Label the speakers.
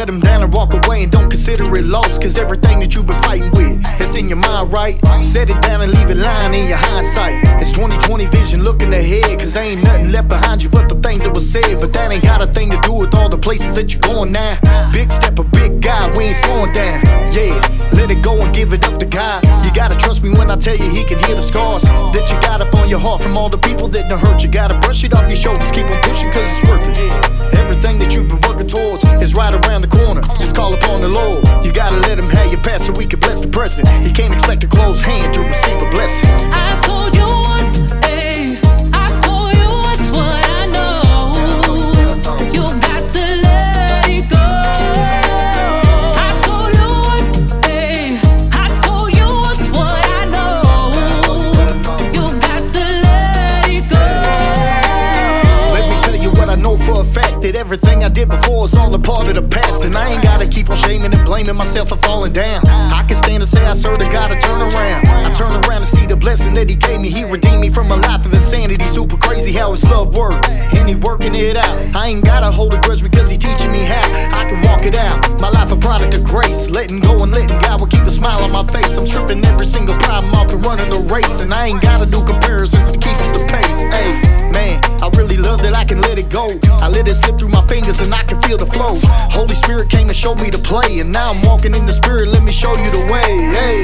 Speaker 1: let them down and walk away and don't consider it lost. Cause everything that you've been fighting with, it's in your mind, right? Set it down and leave it lying in your hindsight. It's 2020 vision looking ahead, cause ain't nothing left behind you but the things that were said. But that ain't got a thing to do with all the places that you're going now. Big step, a big guy, we ain't slowing down. Yeah, let it go and give it up to God. You gotta trust me when I tell you he can heal the scars that you got up on your heart from all the people that done hurt you. Gotta brush it off your shoulders, keep on pushing cause it's worth it. Everything that you've been working towards is right around the corner. Just call upon the Lord. You gotta let him have your past so we can bless the present. You can't expect a closed hand to receive a blessing.
Speaker 2: I told you once, ayy, I told you once what I know. You got to let it go. I told you once, ayy, I told you once what I know. You got to let it go.
Speaker 1: Let me tell you what I know for a fact, that everything I did before is all a part of the past. And I ain't gotta keep on shaming and blaming myself for falling down. I can stand and say I served a God to turn around. I turn around and see the blessing that he gave me. He redeemed me from a life of insanity. Super crazy how his love worked, and he working it out. I ain't gotta hold a grudge because he teaching me how I can walk it out. My life a product of grace, letting go and letting God will keep a smile on my face. I'm stripping every single problem off and running the race, and I ain't gotta do comparisons to keep up the pace. Hey, man, I really love that I can let it go. I let it slip through my fingers and I can feel the flow. Holy Spirit came and showed me the play, and now I'm walking in the spirit, let me show you the way. Hey.